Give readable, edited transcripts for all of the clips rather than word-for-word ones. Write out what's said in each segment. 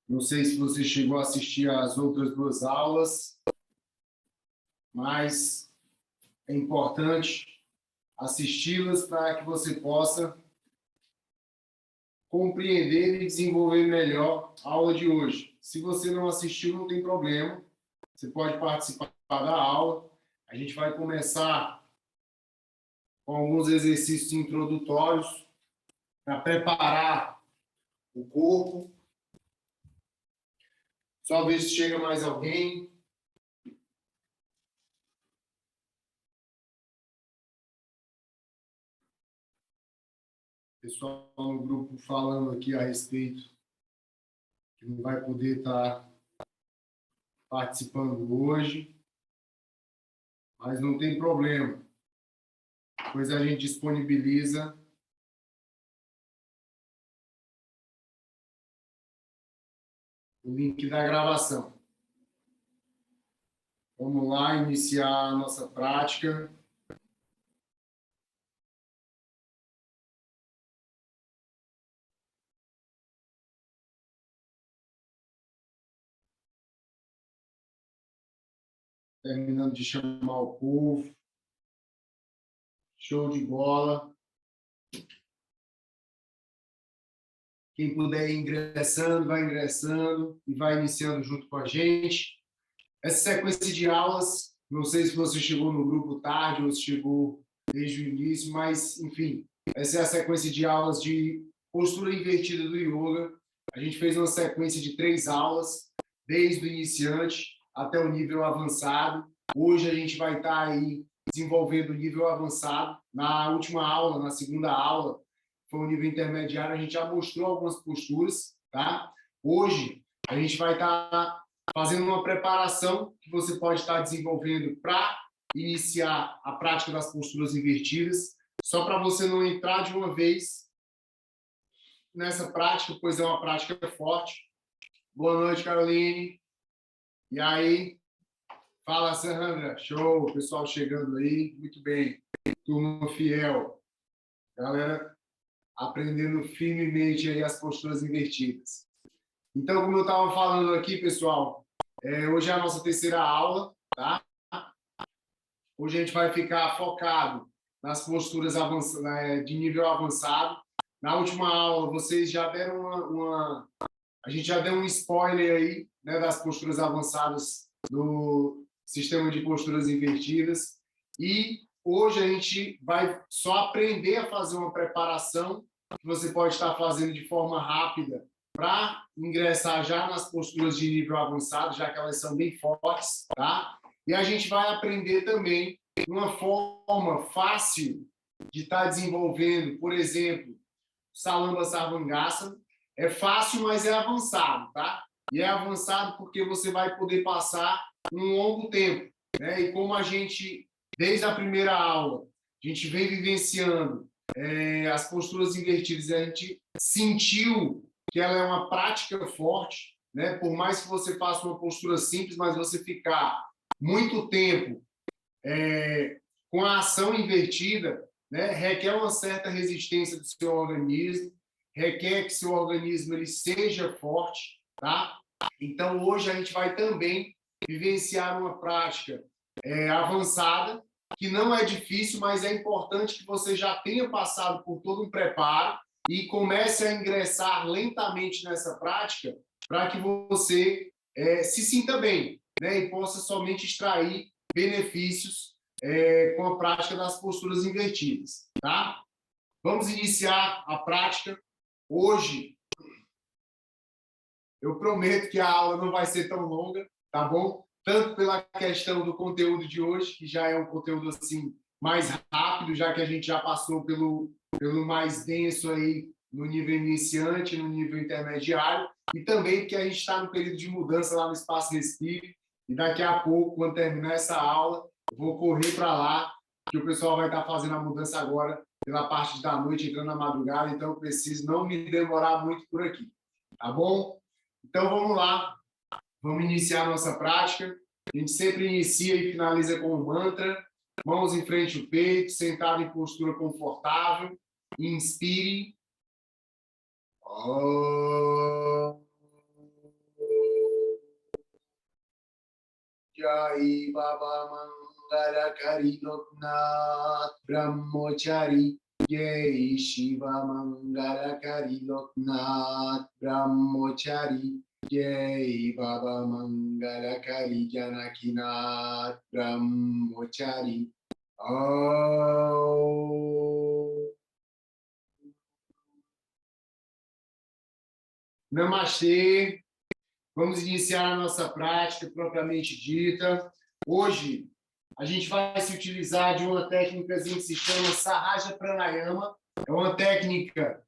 Não sei se você chegou a assistir às outras duas aulas, mas é importante assisti-las para que você possa compreender e desenvolver melhor a aula de hoje. Se você não assistiu, não tem problema. Você pode participar da aula. A gente vai começar com alguns exercícios introdutórios para preparar o corpo. Só ver se chega mais alguém. Pessoal no grupo falando aqui a respeito que não vai poder estar participando hoje, mas não tem problema. Depois a gente disponibiliza o link da gravação. Vamos lá iniciar a nossa prática. Terminando de chamar o povo. Show de bola. Quem puder ir ingressando e vai iniciando junto com a gente. Essa sequência de aulas, não sei se você chegou no grupo tarde ou se chegou desde o início, mas, enfim, essa é a sequência de aulas de postura invertida do yoga. A gente fez uma sequência de 3 aulas, desde o iniciante até o nível avançado. Hoje a gente vai estar aí desenvolvendo o nível avançado. Na última aula, na segunda aula, foi o nível intermediário, a gente já mostrou algumas posturas, tá? Hoje a gente vai estar fazendo uma preparação que você pode estar desenvolvendo para iniciar a prática das posturas invertidas, só para você não entrar de uma vez nessa prática, pois é uma prática forte. Boa noite, Caroline. E aí? Fala, Sandra. Show, pessoal chegando aí. Muito bem. Turma fiel. Galera aprendendo firmemente aí as posturas invertidas. Então, como eu estava falando aqui, pessoal, hoje é a nossa terceira aula, tá? Hoje a gente vai ficar focado nas posturas de nível avançado. Na última aula, vocês já deram a gente já deu um spoiler aí, né, das posturas avançadas do sistema de posturas invertidas. E hoje a gente vai só aprender a fazer uma preparação que você pode estar fazendo de forma rápida para ingressar já nas posturas de nível avançado, já que elas são bem fortes, tá? E a gente vai aprender também uma forma fácil de estar desenvolvendo, por exemplo, Salamba Sarvangasana. É fácil, mas é avançado, tá? E é avançado porque você vai poder passar um longo tempo, né? E como a gente, desde a primeira aula, a gente vem vivenciando as posturas invertidas, a gente sentiu que ela é uma prática forte, né? Por mais que você faça uma postura simples, mas você ficar muito tempo com a ação invertida, né? Requer uma certa resistência do seu organismo, requer que seu organismo ele seja forte, tá? Então, hoje a gente vai também vivenciar uma prática avançada, que não é difícil, mas é importante que você já tenha passado por todo um preparo e comece a ingressar lentamente nessa prática para que você se sinta bem, né? E possa somente extrair benefícios com a prática das posturas invertidas, tá? Vamos iniciar a prática. Hoje, eu prometo que a aula não vai ser tão longa, tá bom? Tanto pela questão do conteúdo de hoje, que já é um conteúdo assim mais rápido, já que a gente já passou pelo mais denso aí no nível iniciante, no nível intermediário, e também porque a gente está no período de mudança lá no Espaço Respire, e daqui a pouco, quando terminar essa aula, eu vou correr para lá, que o pessoal vai estar fazendo a mudança agora pela parte da noite, entrando na madrugada, então eu preciso não me demorar muito por aqui, tá bom? Então vamos lá, vamos iniciar a nossa prática. A gente sempre inicia e finaliza com um mantra, mãos em frente ao peito, sentado em postura confortável, inspire. Jai Baba Mangalakari Loknath Brahmachari Jai Shiva Mangalakari Loknath Brahmachari Jai Baba Mangalakari Janakinath Brahmachari. Namastê. Vamos iniciar a nossa prática propriamente dita. Hoje, a gente vai se utilizar de uma técnica que se chama Sahaja Pranayama. É uma técnica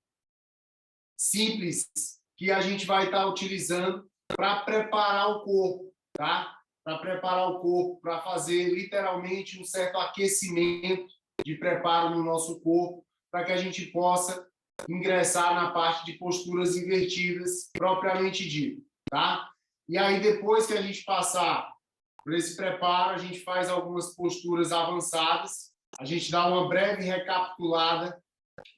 simples que a gente vai estar utilizando para preparar o corpo, tá? Para preparar o corpo, para fazer literalmente um certo aquecimento de preparo no nosso corpo, para que a gente possa ingressar na parte de posturas invertidas propriamente dita, tá? E aí, depois que a gente passar por esse preparo, a gente faz algumas posturas avançadas, a gente dá uma breve recapitulada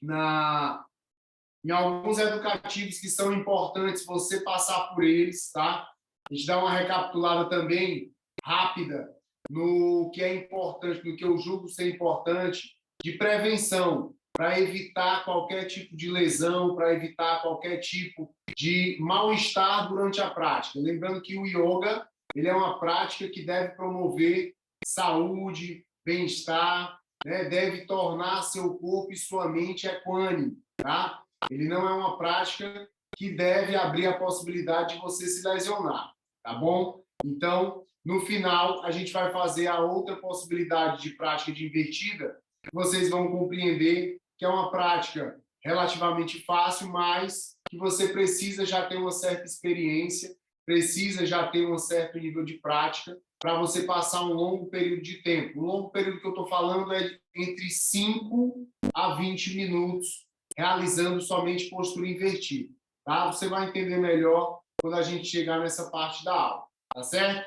em alguns educativos que são importantes você passar por eles, tá? A gente dá uma recapitulada também rápida no que é importante, no que eu julgo ser importante de prevenção, para evitar qualquer tipo de lesão, para evitar qualquer tipo de mal-estar durante a prática. Lembrando que o yoga, ele é uma prática que deve promover saúde, bem-estar, né? Deve tornar seu corpo e sua mente equânime, tá? Ele não é uma prática que deve abrir a possibilidade de você se lesionar, tá bom? Então, no final, a gente vai fazer a outra possibilidade de prática de invertida, que vocês vão compreender que é uma prática relativamente fácil, mas que você precisa já ter uma certa experiência, precisa já ter um certo nível de prática para você passar um longo período de tempo. O longo período que eu estou falando é entre 5 a 20 minutos, realizando somente postura invertida, tá? Você vai entender melhor quando a gente chegar nessa parte da aula, tá certo?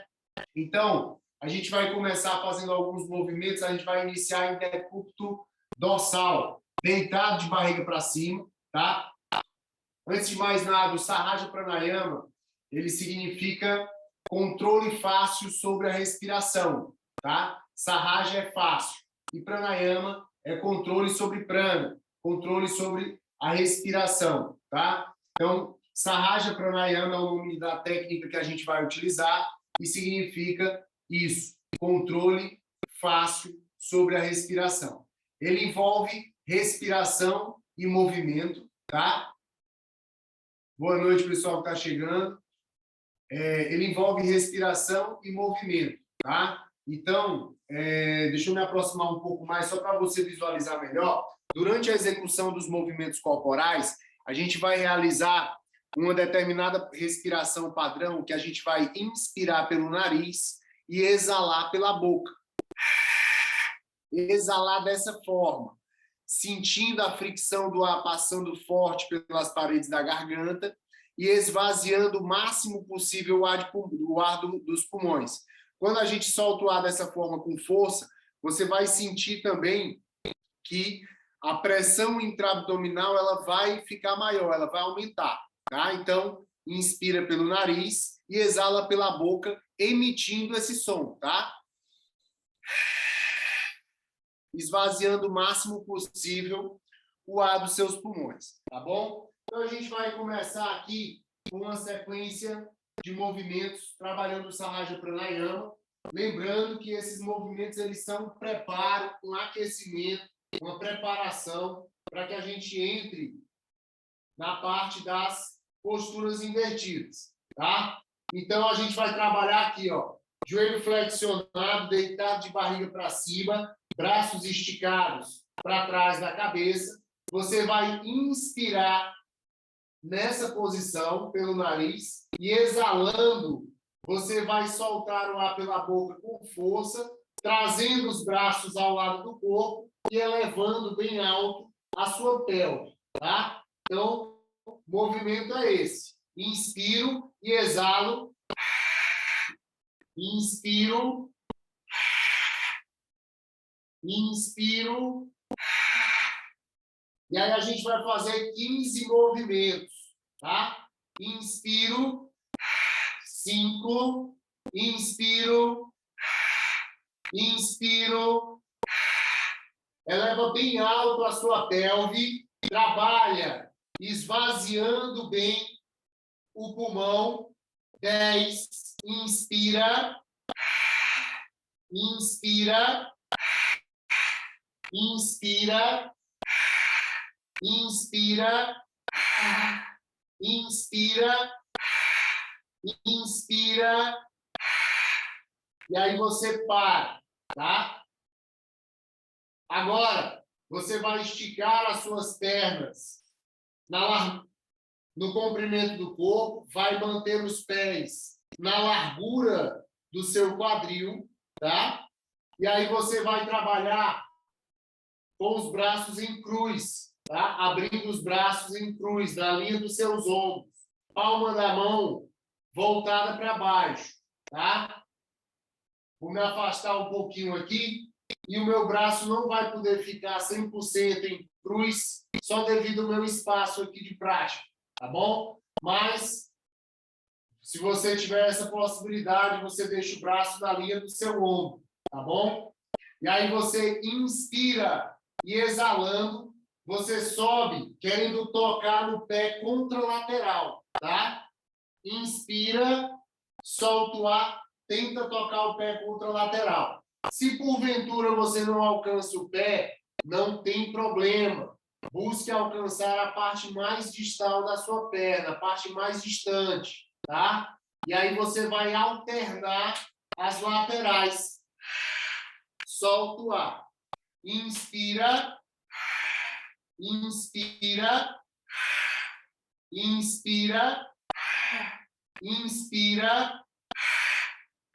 Então, a gente vai começar fazendo alguns movimentos, a gente vai iniciar em decúbito dorsal, deitado de barriga para cima, tá? Antes de mais nada, o Sahaja Pranayama, ele significa controle fácil sobre a respiração, tá? Sahaja é fácil e Pranayama é controle sobre prana, controle sobre a respiração, tá? Então, Sahaja Pranayama é o nome da técnica que a gente vai utilizar e significa isso, controle fácil sobre a respiração. Ele envolve respiração e movimento, tá? Boa noite, pessoal que está chegando. Ele envolve respiração e movimento, tá? Então, deixa eu me aproximar um pouco mais, só para você visualizar melhor. Durante a execução dos movimentos corporais, a gente vai realizar uma determinada respiração padrão, que a gente vai inspirar pelo nariz e exalar pela boca. Exalar dessa forma, sentindo a fricção do ar passando forte pelas paredes da garganta e esvaziando o máximo possível o ar dos pulmões. Quando a gente solta o ar dessa forma com força, você vai sentir também que a pressão intraabdominal ela vai ficar maior, ela vai aumentar, tá? Então, inspira pelo nariz e exala pela boca, emitindo esse som, tá? Esvaziando o máximo possível o ar dos seus pulmões, tá bom? Então, a gente vai começar aqui com uma sequência de movimentos trabalhando o Sahaja Pranayama, lembrando que esses movimentos eles são um preparo, um aquecimento, uma preparação para que a gente entre na parte das posturas invertidas, tá? Então, a gente vai trabalhar aqui, ó, joelho flexionado, deitado de barriga para cima, braços esticados para trás da cabeça. Você vai inspirar nessa posição pelo nariz e exalando, você vai soltar o ar pela boca com força, trazendo os braços ao lado do corpo e elevando bem alto a sua pelve, tá? Então, o movimento é esse. Inspiro e exalo. Inspiro. Inspiro. E aí a gente vai fazer 15 movimentos, tá? Inspiro. 5. Inspiro. Inspiro. Eleva bem alto a sua pelve. Trabalha esvaziando bem o pulmão. 10. Inspira. Inspira. Inspira. Inspira. Inspira. Inspira. E aí você para, tá? Agora, você vai esticar as suas pernas no comprimento do corpo, vai manter os pés na largura do seu quadril, tá? E aí você vai trabalhar com os braços em cruz, tá? Abrindo os braços em cruz, na linha dos seus ombros. Palma da mão voltada para baixo, tá? Vou me afastar um pouquinho aqui e o meu braço não vai poder ficar 100% em cruz, só devido ao meu espaço aqui de prática, tá bom? Mas, se você tiver essa possibilidade, você deixa o braço na linha do seu ombro, tá bom? E aí você inspira e exalando, você sobe, querendo tocar no pé contralateral, tá? Inspira, solta o ar, tenta tocar o pé contralateral. Se porventura você não alcança o pé, não tem problema. Busque alcançar a parte mais distal da sua perna, a parte mais distante, tá? E aí você vai alternar as laterais. Solta o ar. Inspira. Inspira. Inspira. Inspira.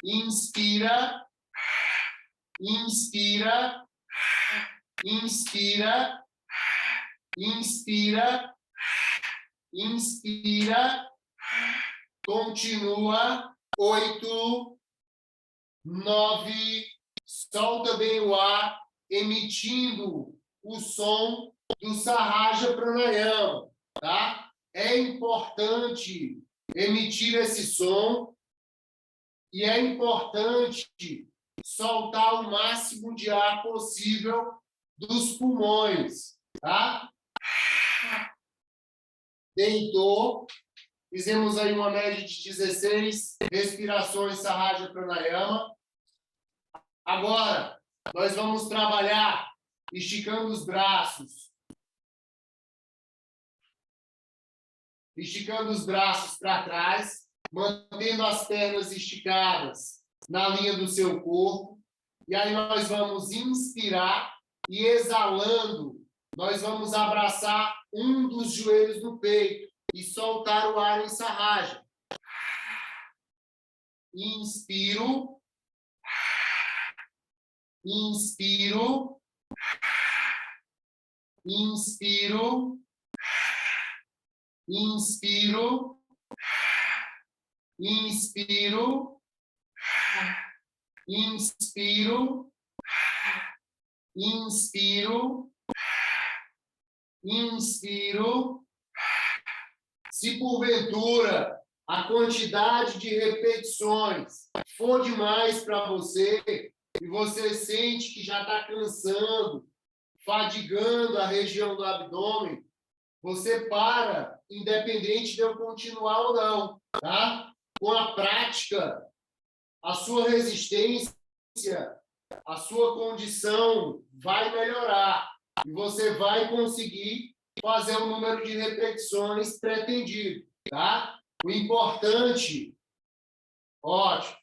Inspira. Inspira. Inspira. Inspira. Inspira. Continua. 8, 9. Solta bem o ar, emitindo o som do Sahaja Pranayama, tá? É importante emitir esse som e é importante soltar o máximo de ar possível dos pulmões, tá? Deitou. Fizemos aí uma média de 16 respirações Sahaja Pranayama. Agora, nós vamos trabalhar esticando os braços. Esticando os braços para trás, mantendo as pernas esticadas na linha do seu corpo. E aí nós vamos inspirar e exalando, nós vamos abraçar um dos joelhos no peito e soltar o ar em Sahaja. Inspiro. Inspiro. Inspiro. Inspiro. Inspiro. Inspiro. Inspiro. Inspiro. Se porventura a quantidade de repetições for demais para você e você sente que já está cansando, fadigando a região do abdômen, você para, independente de eu continuar ou não, tá? Com a prática, a sua resistência, a sua condição vai melhorar e você vai conseguir fazer o número de repetições pretendido, tá? O importante, ótimo,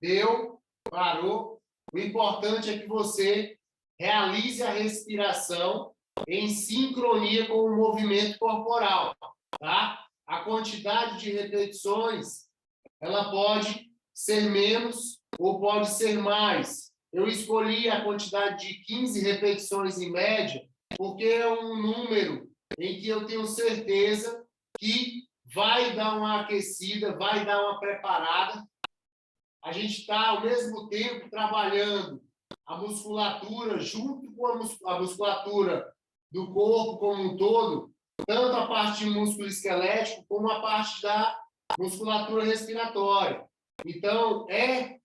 deu, parou. O importante é que você realize a respiração em sincronia com o movimento corporal, tá? A quantidade de repetições, ela pode ser menos ou pode ser mais. Eu escolhi a quantidade de 15 repetições em média, porque é um número em que eu tenho certeza que vai dar uma aquecida, vai dar uma preparada. A gente está, ao mesmo tempo, trabalhando a musculatura junto com a musculatura do corpo como um todo, tanto a parte de músculo esquelético como a parte da musculatura respiratória. Então, é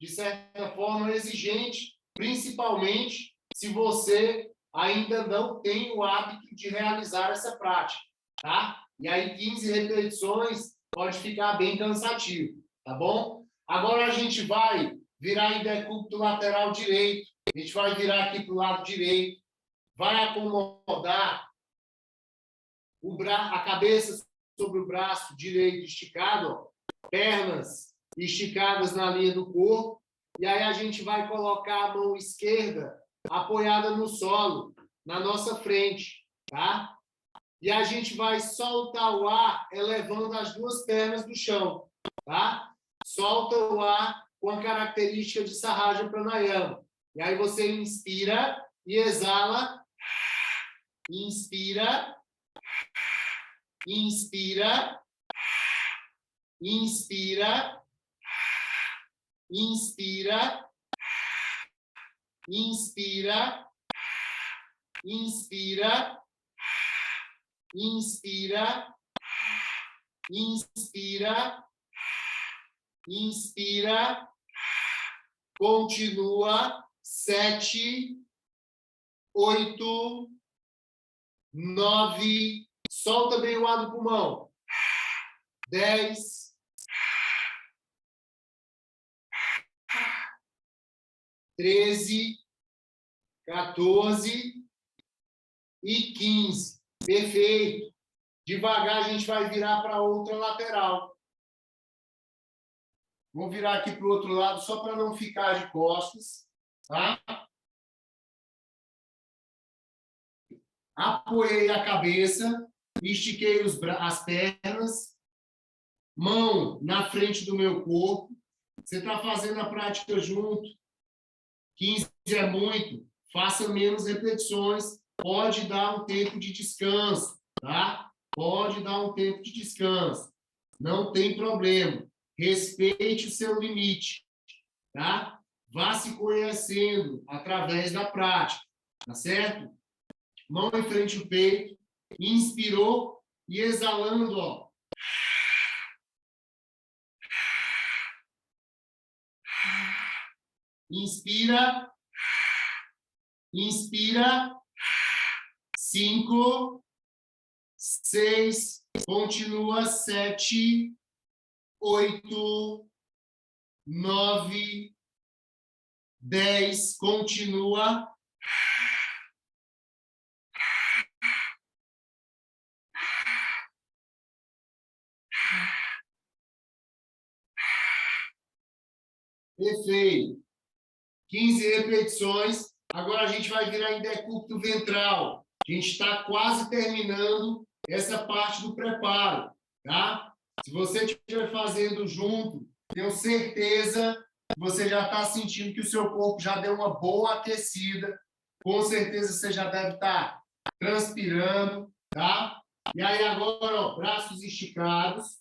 de certa forma, exigente, principalmente se você ainda não tem o hábito de realizar essa prática, tá? E aí 15 repetições pode ficar bem cansativo, tá bom? Agora a gente vai virar em decúbito lateral direito, a gente vai virar aqui para o lado direito, vai acomodar a cabeça sobre o braço direito esticado, ó, pernas esticadas na linha do corpo, e aí a gente vai colocar a mão esquerda apoiada no solo, na nossa frente, tá? E a gente vai soltar o ar elevando as duas pernas do chão, tá? Solta o ar com a característica de Sahaja Pranayama. E aí você inspira e exala, inspira, inspira, inspira, inspira, inspira, inspira, inspira, inspira, inspira, continua, 7, 8, 9, solta bem o ar do pulmão, 10, 13, 14 e 15. Perfeito. Devagar a gente vai virar para a outra lateral. Vou virar aqui para o outro lado só para não ficar de costas, tá? Apoiei a cabeça, estiquei as pernas, mão na frente do meu corpo. Você está fazendo a prática junto. 15 é muito, faça menos repetições. Pode dar um tempo de descanso, tá? Pode dar um tempo de descanso. Não tem problema. Respeite o seu limite, tá? Vá se conhecendo através da prática, tá certo? Mão em frente ao peito, inspirou e exalando, ó. Inspira, inspira, 5, 6, continua, 7, 8, 9, 10, continua. Perfeito. 15 repetições. Agora a gente vai virar em decúbito ventral. A gente está quase terminando essa parte do preparo, tá? Se você estiver fazendo junto, tenho certeza que você já está sentindo que o seu corpo já deu uma boa aquecida. Com certeza você já deve estar transpirando, tá? E aí agora, ó, braços esticados,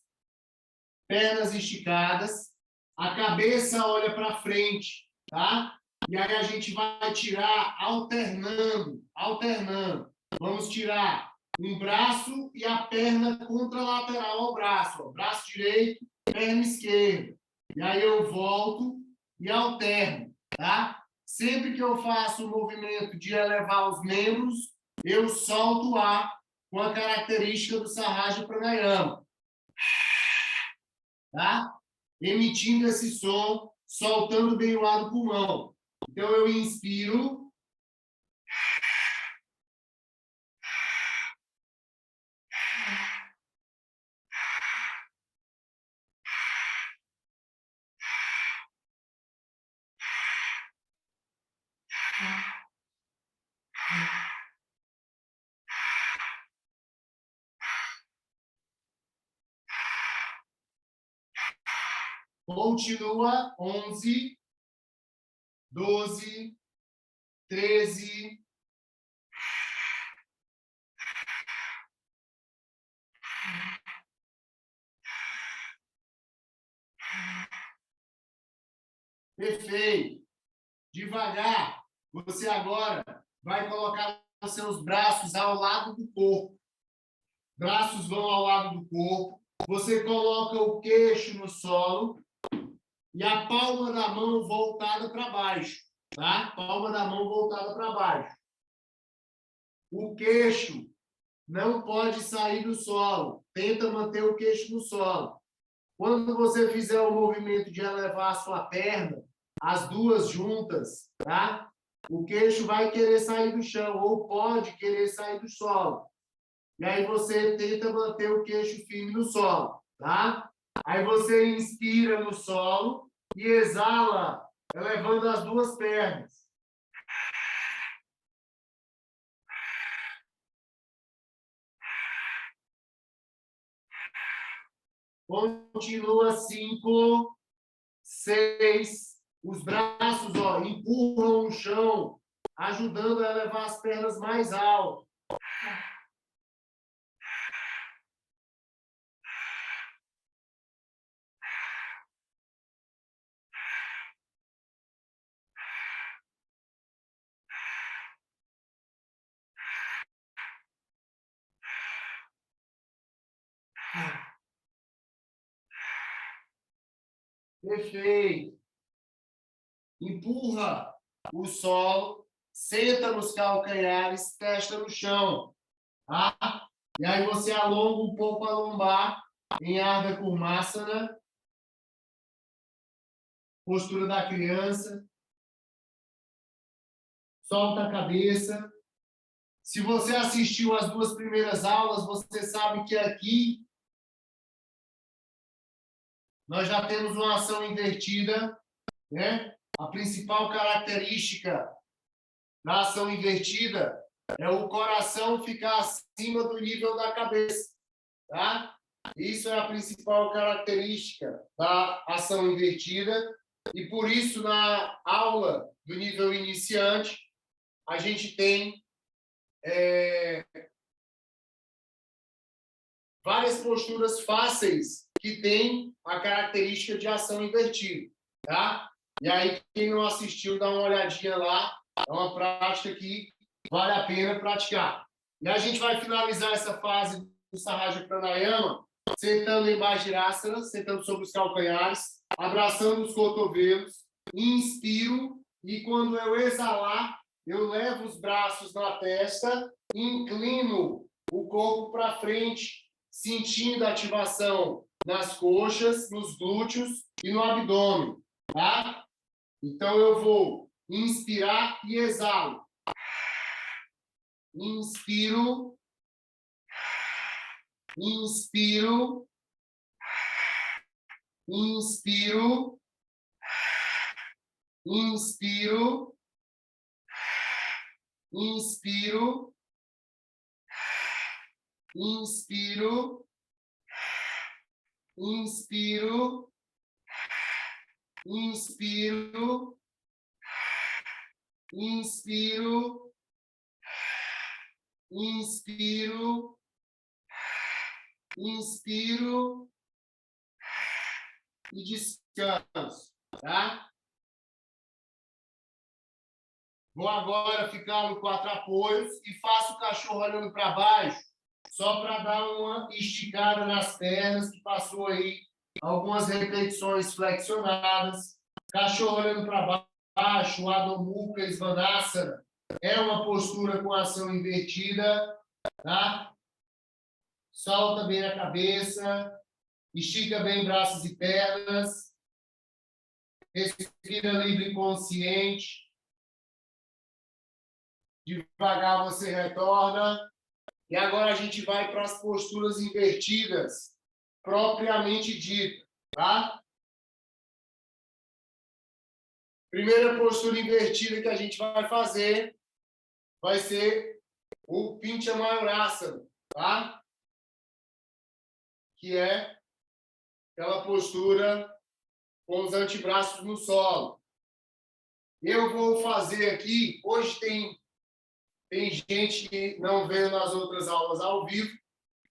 pernas esticadas, a cabeça olha para frente, tá? E aí a gente vai tirar alternando, alternando. Vamos tirar um braço e a perna contralateral ao braço, ó. Braço direito, perna esquerda. E aí eu volto e alterno, tá? Sempre que eu faço o movimento de elevar os membros, eu solto o ar com a característica do Sahaja Pranayama, tá? Emitindo esse som, soltando bem o ar do pulmão. Então, eu inspiro. Continua, 11, 12, 13, 14. Perfeito. Devagar, você agora vai colocar os seus braços ao lado do corpo. Braços vão ao lado do corpo. Você coloca o queixo no solo e a palma da mão voltada para baixo, tá? Palma da mão voltada para baixo. O queixo não pode sair do solo. Tenta manter o queixo no solo. Quando você fizer o movimento de elevar a sua perna, as duas juntas, tá? O queixo vai querer sair do chão, ou pode querer sair do solo. E aí você tenta manter o queixo firme no solo, tá? Aí você inspira no solo e exala, elevando as duas pernas. Continua 5, 6. Os braços, ó, empurram o chão, ajudando a elevar as pernas mais alto. Perfeito. Empurra o solo, senta nos calcanhares, testa no chão. Tá? E aí você alonga um pouco a lombar em Ardha Kurmasana, postura da criança. Solta a cabeça. Se você assistiu às 2 primeiras aulas, você sabe que aqui nós já temos uma ação invertida, né? A principal característica da ação invertida é o coração ficar acima do nível da cabeça, tá? Isso é a principal característica da ação invertida e por isso na aula do nível iniciante a gente tem várias posturas fáceis que têm a característica de ação invertida, tá? E aí, quem não assistiu, dá uma olhadinha lá. É uma prática que vale a pena praticar. E a gente vai finalizar essa fase do Sahaja Pranayama sentando em Vajrasana, sentando sobre os calcanhares, abraçando os cotovelos, inspiro e quando eu exalar, eu levo os braços na testa, inclino o corpo para frente, sentindo a ativação nas coxas, nos glúteos e no abdômen, tá? Então eu vou inspirar e exalo. Inspiro, inspiro, inspiro, inspiro, inspiro, inspiro, inspiro, inspiro, inspiro, inspiro, inspiro e descanso, tá? Vou agora ficar no 4 apoios e faço o cachorro olhando para baixo, só para dar uma esticada nas pernas, que passou aí algumas repetições flexionadas. Cachorro olhando para baixo, Adho Mukha Svanasana, é uma postura com ação invertida, tá? Solta bem a cabeça, estica bem braços e pernas, respira livre e consciente. Devagar você retorna. E agora a gente vai para as posturas invertidas, propriamente dita, tá? Primeira postura invertida que a gente vai fazer vai ser o Pincha Mayurasana, tá? Que é aquela postura com os antebraços no solo. Eu vou fazer aqui, hoje tem gente que não veio nas outras aulas ao vivo,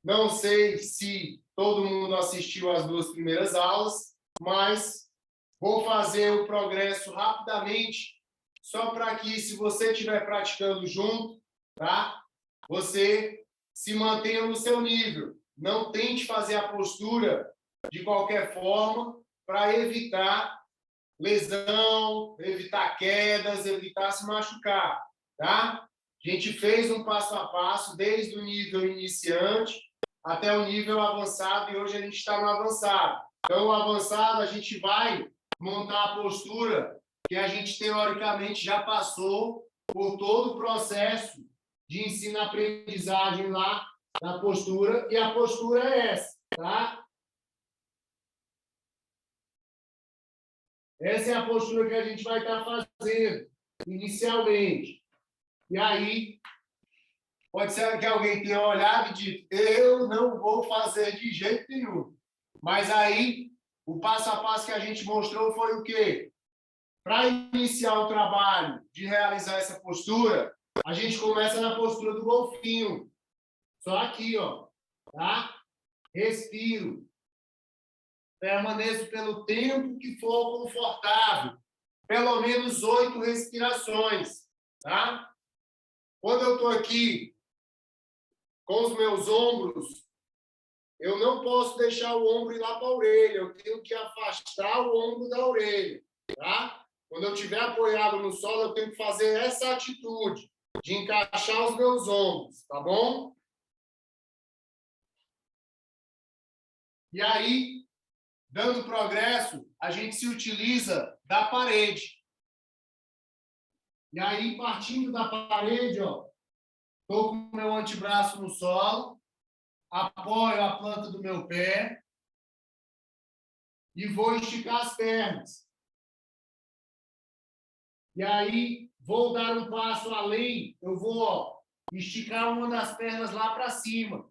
não sei se todo mundo assistiu às 2 primeiras aulas, mas vou fazer o progresso rapidamente, só para que, se você estiver praticando junto, tá? Você se mantenha no seu nível. Não tente fazer a postura de qualquer forma para evitar lesão, evitar quedas, evitar se machucar, tá? A gente fez um passo a passo, desde o nível iniciante até o nível avançado, e hoje a gente está no avançado. Então, o avançado, a gente vai montar a postura que a gente, teoricamente, já passou por todo o processo de ensino-aprendizagem lá na postura, e a postura é essa, tá? Essa é a postura que a gente vai estar fazendo inicialmente. E aí, pode ser que alguém tenha olhado e dito, eu não vou fazer de jeito nenhum. Mas aí, o passo a passo que a gente mostrou foi o quê? Para iniciar o trabalho de realizar essa postura, a gente começa na postura do golfinho. Só aqui, ó, tá? Respiro. Permaneço pelo tempo que for confortável. Pelo menos 8 respirações, tá? Quando eu estou aqui com os meus ombros, eu não posso deixar o ombro ir lá para a orelha, eu tenho que afastar o ombro da orelha, tá? Quando eu estiver apoiado no solo, eu tenho que fazer essa atitude de encaixar os meus ombros, tá bom? E aí, dando progresso, a gente se utiliza da parede. E aí, partindo da parede, ó, estou com o meu antebraço no solo, apoio a planta do meu pé e vou esticar as pernas. E aí, vou dar um passo além, eu vou, ó, esticar uma das pernas lá para cima,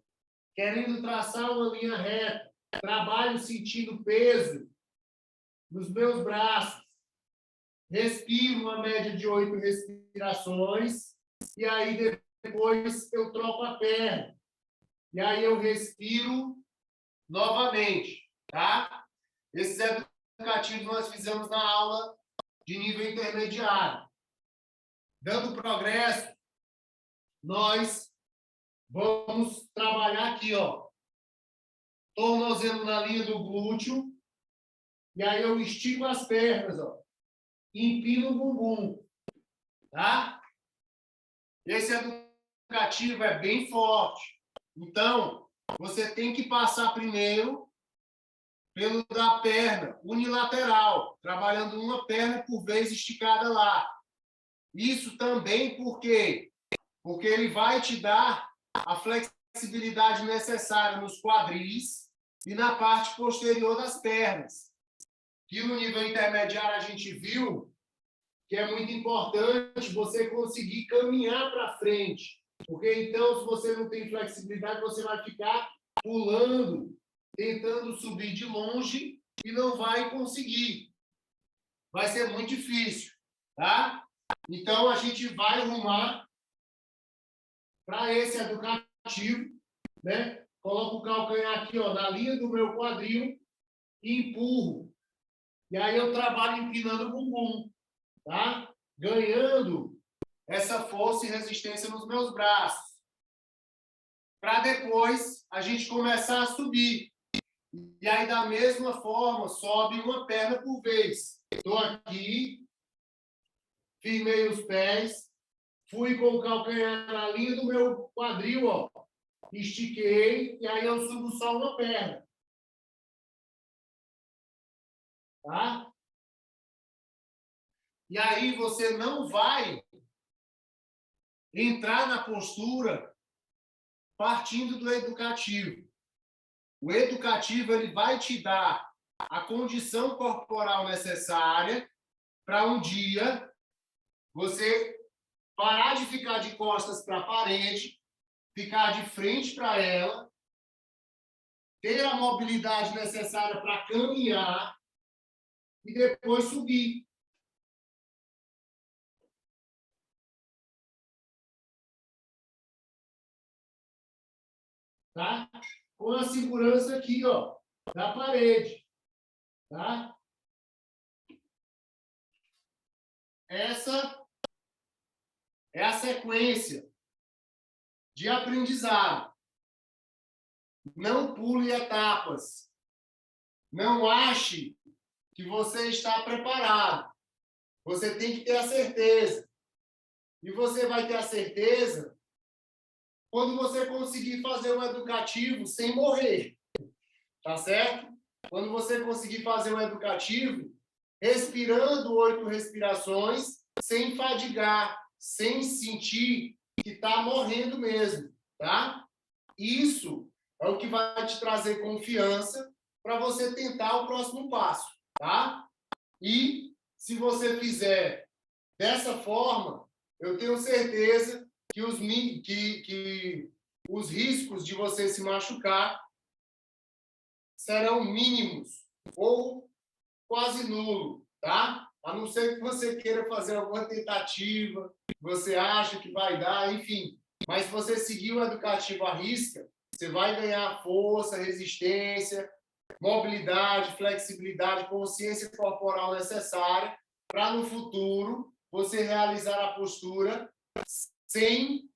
querendo traçar uma linha reta. Trabalho sentindo peso nos meus braços. Respiro uma média de 8 respirações e aí depois eu troco a perna. E aí eu respiro novamente, tá? Esses educativos nós fizemos na aula de nível intermediário. Dando progresso, nós vamos trabalhar aqui, ó. Tornozelo na linha do glúteo. E aí eu estico as pernas, ó. Empino o bumbum, tá? Esse educativo é bem forte. Então, você tem que passar primeiro pelo da perna unilateral, trabalhando uma perna por vez esticada lá. Isso também porque ele vai te dar a flexibilidade necessária nos quadris e na parte posterior das pernas. Que no nível intermediário a gente viu que é muito importante você conseguir caminhar para frente. Porque então, se você não tem flexibilidade, você vai ficar pulando, tentando subir de longe e não vai conseguir. Vai ser muito difícil, tá? Então, a gente vai arrumar para esse educativo, né? Coloco o calcanhar aqui, ó, na linha do meu quadril e empurro. E aí eu trabalho empinando o bumbum, tá? Ganhando essa força e resistência nos meus braços. Para depois a gente começar a subir. E aí, da mesma forma, sobe uma perna por vez. Estou aqui, firmei os pés, fui com o calcanhar na linha do meu quadril, ó. Estiquei, e aí eu subo só uma perna. Tá? E aí você não vai entrar na postura partindo do educativo. O educativo ele vai te dar a condição corporal necessária para um dia você parar de ficar de costas para a parede, ficar de frente para ela, ter a mobilidade necessária para caminhar e depois subir. Tá? Com a segurança aqui, ó, da parede. Tá? Essa é a sequência de aprendizado. Não pule etapas. Não ache que você está preparado. Você tem que ter a certeza. E você vai ter a certeza quando você conseguir fazer um educativo sem morrer. Tá certo? Quando você conseguir fazer um educativo respirando 8 respirações, sem fadigar, sem sentir que está morrendo mesmo, tá? Isso é o que vai te trazer confiança para você tentar o próximo passo, tá? E se você fizer dessa forma, eu tenho certeza que os riscos de você se machucar serão mínimos ou quase nulo, tá? A não ser que você queira fazer alguma tentativa, você acha que vai dar, enfim. Mas se você seguir o educativo à risca, você vai ganhar força, resistência, mobilidade, flexibilidade, consciência corporal necessária para, no futuro, você realizar a postura sem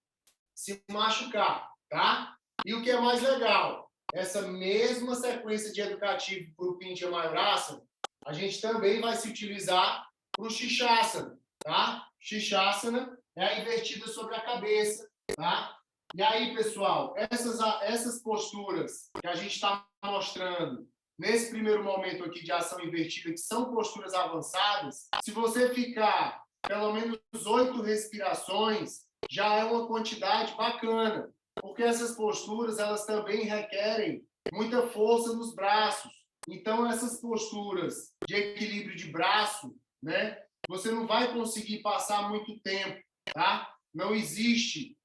se machucar, tá? E o que é mais legal, essa mesma sequência de educativo para o Pincha Mayurasana, a gente também vai se utilizar para o Shishasana, tá? Shishasana é a invertida sobre a cabeça, tá? E aí, pessoal, essas posturas que a gente está mostrando nesse primeiro momento aqui de ação invertida, que são posturas avançadas, se você ficar pelo menos 8 respirações, já é uma quantidade bacana, porque essas posturas, elas também requerem muita força nos braços. Então, essas posturas de equilíbrio de braço, né, você não vai conseguir passar muito tempo, tá? Não existe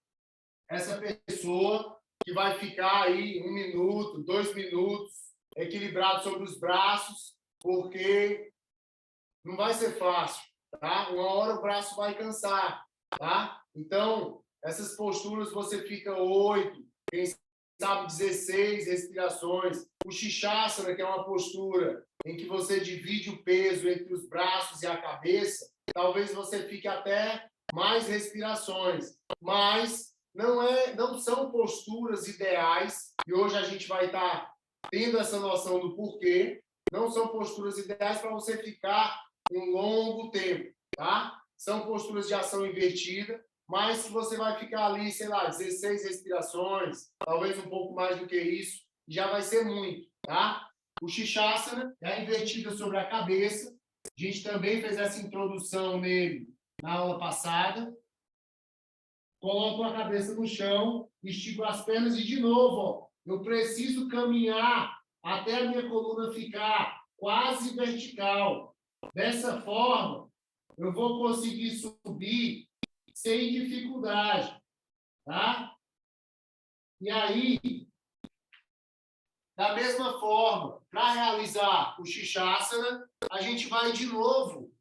essa pessoa que vai ficar aí 1 minuto, 2 minutos, equilibrado sobre os braços, porque não vai ser fácil, tá? Uma hora o braço vai cansar, tá? Então, essas posturas você fica 8, quem sabe 16 respirações. O Shishasana, que é uma postura em que você divide o peso entre os braços e a cabeça, talvez você fique até mais respirações, mas não são posturas ideais, e hoje a gente vai estar tendo essa noção do porquê. Não são posturas ideais para você ficar um longo tempo, tá? São posturas de ação invertida, mas se você vai ficar ali, sei lá, 16 respirações, talvez um pouco mais do que isso, já vai ser muito, tá? O Shishasana é a invertida sobre a cabeça. A gente também fez essa introdução nele na aula passada. Coloco a cabeça no chão, estico as pernas e, de novo, ó, eu preciso caminhar até a minha coluna ficar quase vertical. Dessa forma, eu vou conseguir subir sem dificuldade, tá? E aí, da mesma forma, para realizar o Shishasana, a gente vai de novo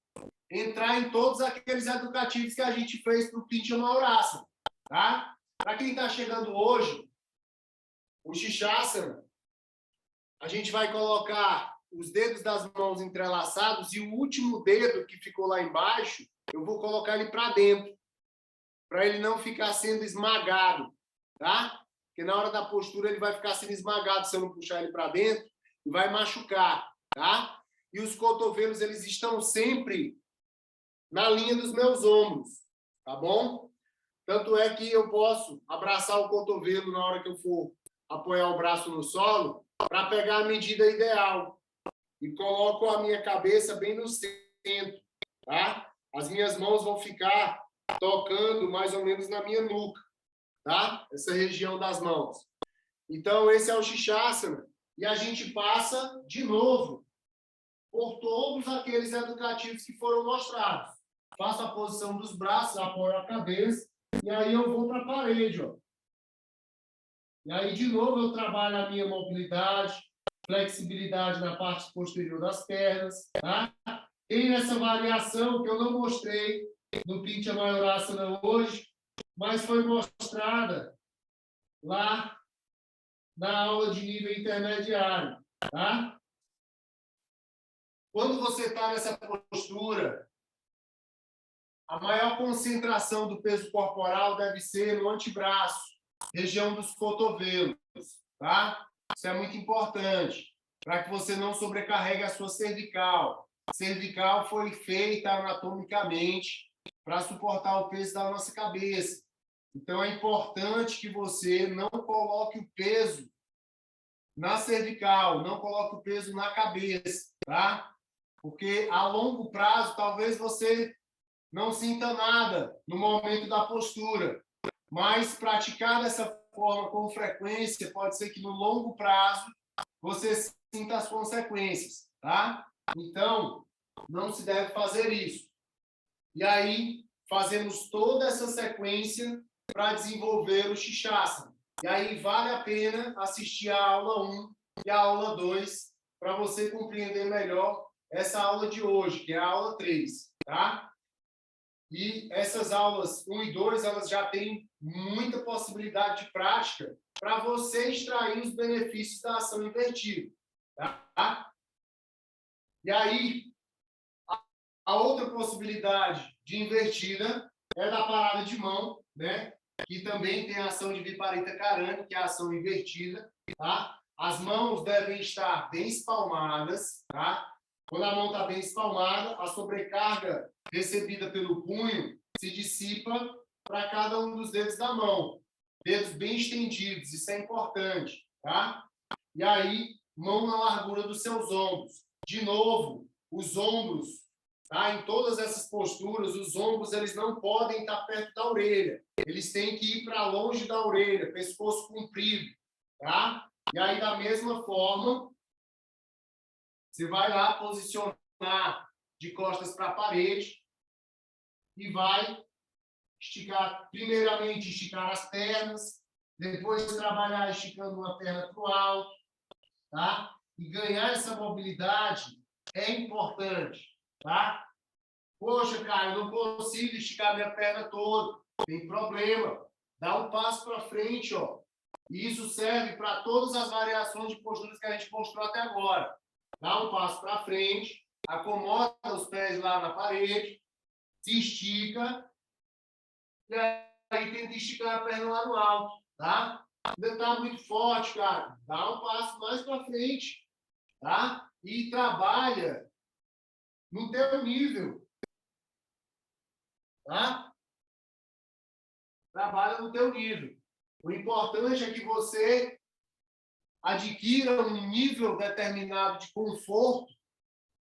entrar em todos aqueles educativos que a gente fez para o Pincha Mayurasana, tá? Para quem está chegando hoje, o Shishasana, a gente vai colocar os dedos das mãos entrelaçados e o último dedo que ficou lá embaixo, eu vou colocar ele para dentro, para ele não ficar sendo esmagado, tá? Porque na hora da postura ele vai ficar sendo esmagado se eu não puxar ele para dentro e vai machucar, tá? E os cotovelos, eles estão sempre na linha dos meus ombros, tá bom? Tanto é que eu posso abraçar o cotovelo na hora que eu for apoiar o braço no solo para pegar a medida ideal. E coloco a minha cabeça bem no centro, tá? As minhas mãos vão ficar tocando mais ou menos na minha nuca, tá? Essa região das mãos. Então, esse é o Shishasana. E a gente passa, de novo, por todos aqueles educativos que foram mostrados. Faço a posição dos braços, apoio a cabeça, e aí eu vou para a parede, ó. E aí, de novo, eu trabalho a minha mobilidade, flexibilidade na parte posterior das pernas, tá? Tem essa variação que eu não mostrei no Pincha Mayurasana hoje, mas foi mostrada lá na aula de nível intermediário, tá? Quando você está nessa postura, a maior concentração do peso corporal deve ser no antebraço, região dos cotovelos, tá? Isso é muito importante. para que você não sobrecarregue a sua cervical. A cervical foi feita anatomicamente para suportar o peso da nossa cabeça. Então, é importante que você não coloque o peso na cervical, não coloque o peso na cabeça, tá? Porque a longo prazo, talvez você não sinta nada no momento da postura, mas praticar dessa forma com frequência pode ser que no longo prazo você sinta as consequências, tá? Então, não se deve fazer isso. E aí, fazemos toda essa sequência para desenvolver o Shishasana. E aí, vale a pena assistir a aula 1 e a aula 2 para você compreender melhor essa aula de hoje, que é a aula 3, tá? E essas aulas 1 e 2, elas já têm muita possibilidade de prática para você extrair os benefícios da ação invertida, tá? E aí, a outra possibilidade de invertida é da parada de mão, né? Que também tem a ação de Viparita Karani, que é a ação invertida, tá? As mãos devem estar bem espalmadas, tá? Quando a mão está bem espalmada, a sobrecarga recebida pelo punho se dissipa para cada um dos dedos da mão. Dedos bem estendidos, isso é importante, tá? E aí, mão na largura dos seus ombros. De novo, os ombros, tá? Em todas essas posturas, os ombros eles não podem estar perto da orelha. Eles têm que ir para longe da orelha, pescoço comprido, tá? E aí, da mesma forma, você vai lá posicionar de costas para a parede e vai esticar, primeiramente esticar as pernas, depois trabalhar esticando uma perna para o alto, tá? E ganhar essa mobilidade é importante, tá? Poxa, cara, eu não consigo esticar minha perna toda. Tem problema. Dá um passo para frente, ó. E isso serve para todas as variações de posturas que a gente mostrou até agora. Dá um passo para frente, acomoda os pés lá na parede, se estica, e aí tenta esticar a perna lá no alto, tá? Ainda está muito forte, cara. Dá um passo mais para frente, tá? E trabalha no teu nível, tá? Trabalha no teu nível. O importante é que você adquira um nível determinado de conforto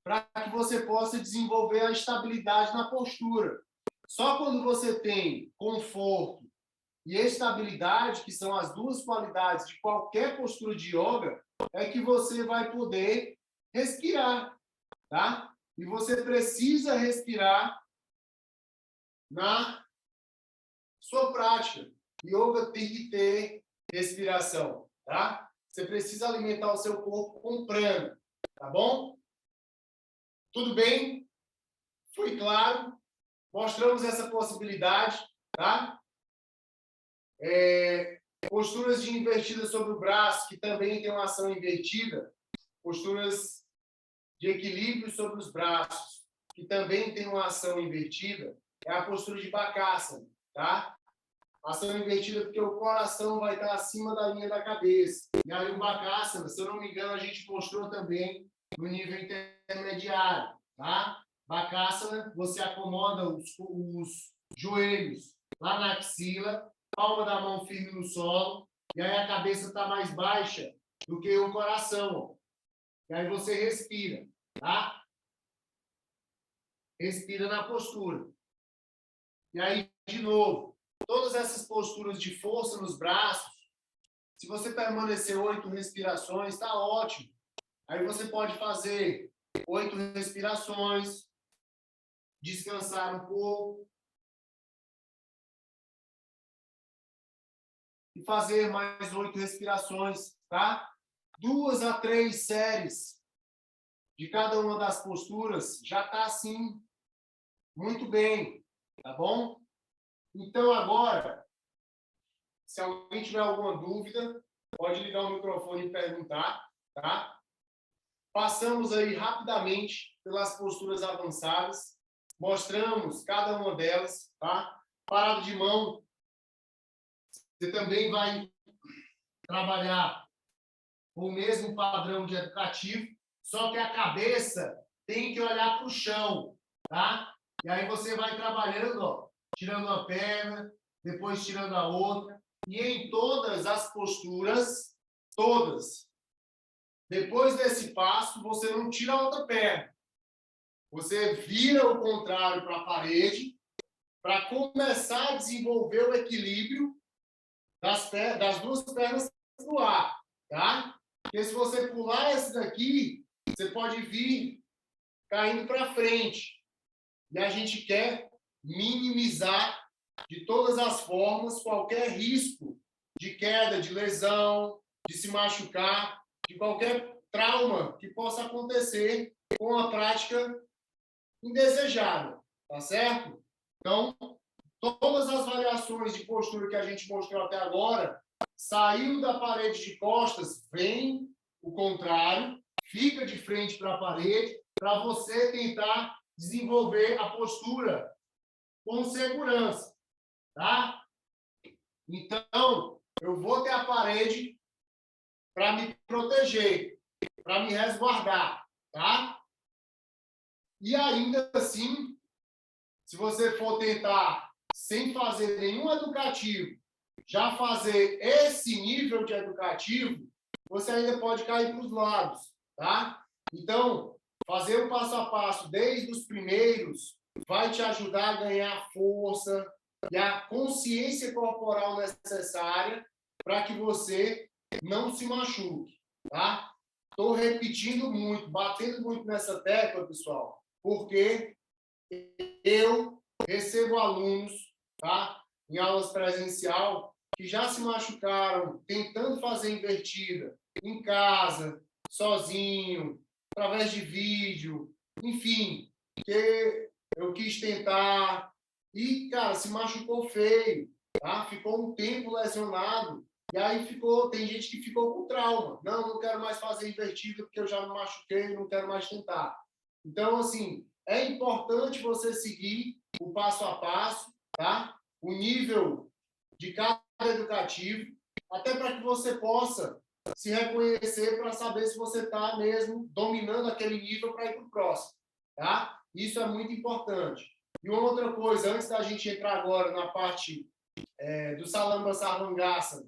para que você possa desenvolver a estabilidade na postura. Só quando você tem conforto e estabilidade, que são as duas qualidades de qualquer postura de yoga, é que você vai poder respirar, tá? E você precisa respirar na sua prática. Yoga tem que ter respiração, tá? Você precisa alimentar o seu corpo com prana, tá bom? Tudo bem? Foi claro? Mostramos essa possibilidade, tá? Posturas de invertida sobre o braço, que também tem uma ação invertida. Posturas de equilíbrio sobre os braços, que também tem uma ação invertida. É a postura de Bakasana, tá? Ação invertida porque o coração vai estar acima da linha da cabeça. E aí o Bakasana, se eu não me engano, a gente mostrou também no nível intermediário, tá? Bakasana, você acomoda os joelhos lá na axila, palma da mão firme no solo, e aí a cabeça está mais baixa do que o coração. Ó. E aí você respira, tá? Respira na postura. E aí, de novo, todas essas posturas de força nos braços, se você permanecer 8 respirações, está ótimo. Aí você pode fazer 8 respirações, descansar um pouco e fazer mais 8 respirações, tá? 2 a 3 séries de cada uma das posturas já está assim muito bem, tá bom? Então agora, se alguém tiver alguma dúvida, pode ligar o microfone e perguntar, tá? Passamos aí rapidamente pelas posturas avançadas, mostramos cada uma delas, tá? Parada de mão, você também vai trabalhar o mesmo padrão de educativo, só que a cabeça tem que olhar para o chão, tá? E aí você vai trabalhando, ó, tirando uma perna, depois tirando a outra, e em todas as posturas, todas, depois desse passo, você não tira a outra perna. Você vira o contrário para a parede, para começar a desenvolver o equilíbrio das duas pernas no ar, tá? Porque se você pular esse daqui, você pode vir caindo para frente. E a gente quer minimizar de todas as formas qualquer risco de queda, de lesão, de se machucar, de qualquer trauma que possa acontecer com a prática indesejada, tá certo? Então, todas as variações de postura que a gente mostrou até agora, saiu da parede de costas, vem o contrário, fica de frente para a parede, para você tentar desenvolver a postura com segurança, tá? Então, eu vou ter a parede para me proteger, para me resguardar, tá? E ainda assim, se você for tentar, sem fazer nenhum educativo, já fazer esse nível de educativo, você ainda pode cair para os lados, tá? Então, fazer o passo a passo desde os primeiros vai te ajudar a ganhar força e a consciência corporal necessária para que você não se machuque, tá? Estou repetindo muito, batendo muito nessa tecla, pessoal, porque eu recebo alunos, tá, em aulas presencial que já se machucaram tentando fazer invertida em casa, sozinho, através de vídeo, enfim, que eu quis tentar e, cara, se machucou feio, tá? Ficou um tempo lesionado e aí tem gente que ficou com trauma. Não quero mais fazer invertida porque eu já me machuquei, não quero mais tentar. Então, assim, é importante você seguir o passo a passo, tá? O nível de cada educativo, até para que você possa se reconhecer para saber se você está mesmo dominando aquele nível para ir para o próximo, tá? Isso é muito importante. E uma outra coisa, antes da gente entrar agora na parte do Salamba Sarvangasana,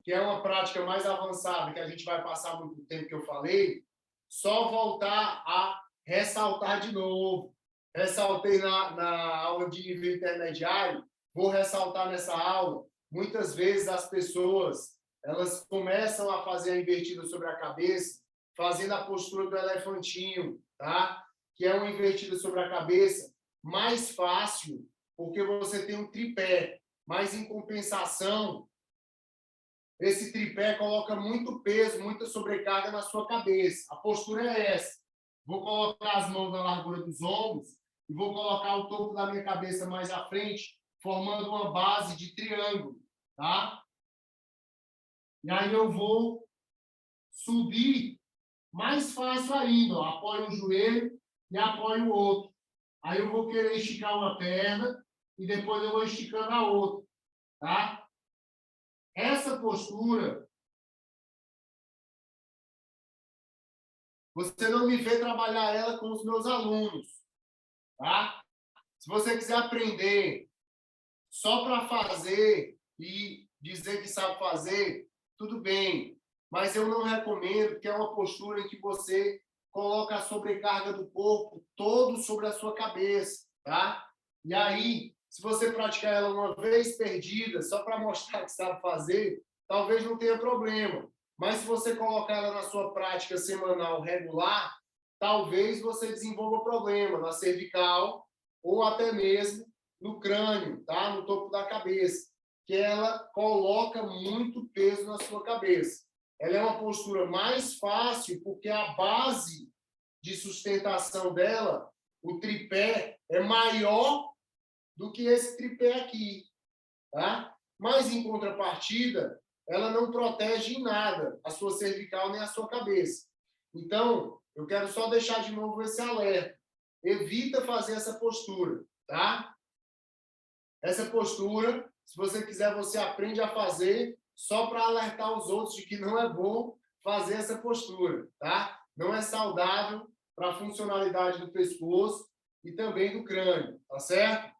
que é uma prática mais avançada, que a gente vai passar muito tempo que eu falei, só voltar a ressaltar de novo. Ressaltei na aula de nível intermediário, vou ressaltar nessa aula. Muitas vezes as pessoas elas começam a fazer a invertida sobre a cabeça, fazendo a postura do elefantinho, tá? Que é uma invertida sobre a cabeça mais fácil, porque você tem um tripé, mas em compensação, esse tripé coloca muito peso, muita sobrecarga na sua cabeça. A postura é essa. Vou colocar as mãos na largura dos ombros e vou colocar o topo da minha cabeça mais à frente, formando uma base de triângulo, tá? E aí eu vou subir mais fácil ainda, ó. Apoio um joelho e apoio o outro. Aí eu vou querer esticar uma perna e depois eu vou esticando a outra, tá? Essa postura, você não me vê trabalhar ela com os meus alunos, tá? Se você quiser aprender só para fazer e dizer que sabe fazer, tudo bem. Mas eu não recomendo, que é uma postura em que você coloca a sobrecarga do corpo todo sobre a sua cabeça, tá? E aí, se você praticar ela uma vez perdida, só para mostrar que sabe fazer, talvez não tenha problema. Mas se você colocar ela na sua prática semanal regular, talvez você desenvolva problema na cervical ou até mesmo no crânio, tá? No topo da cabeça, que ela coloca muito peso na sua cabeça. Ela é uma postura mais fácil porque a base de sustentação dela, o tripé, é maior do que esse tripé aqui, tá? Mas, em contrapartida, ela não protege em nada a sua cervical nem a sua cabeça. Então, eu quero só deixar de novo esse alerta. Evita fazer essa postura, tá? Essa postura, se você quiser, você aprende a fazer só para alertar os outros de que não é bom fazer essa postura, tá? Não é saudável para a funcionalidade do pescoço e também do crânio, tá certo?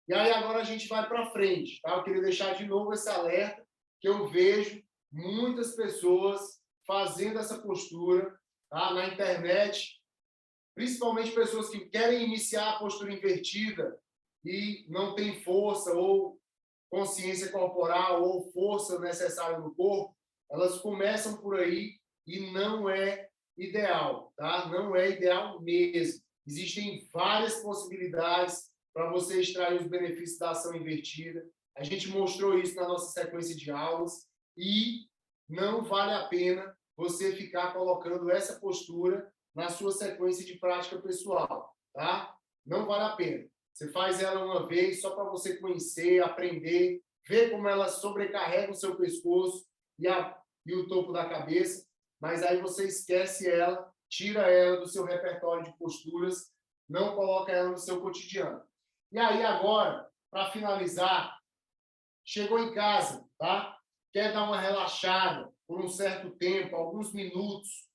E aí agora a gente vai para frente, tá? Eu queria deixar de novo esse alerta que eu vejo muitas pessoas fazendo essa postura, tá? Na internet, principalmente pessoas que querem iniciar a postura invertida e não tem força ou consciência corporal ou força necessária no corpo, elas começam por aí e não é ideal, tá? Não é ideal mesmo. Existem várias possibilidades para você extrair os benefícios da ação invertida. A gente mostrou isso na nossa sequência de aulas e não vale a pena você ficar colocando essa postura na sua sequência de prática pessoal, tá? Não vale a pena. Você faz ela uma vez só para você conhecer, aprender, ver como ela sobrecarrega o seu pescoço e o topo da cabeça, mas aí você esquece ela, tira ela do seu repertório de posturas, não coloca ela no seu cotidiano. E aí agora, para finalizar, chegou em casa, tá? Quer dar uma relaxada por um certo tempo, alguns minutos,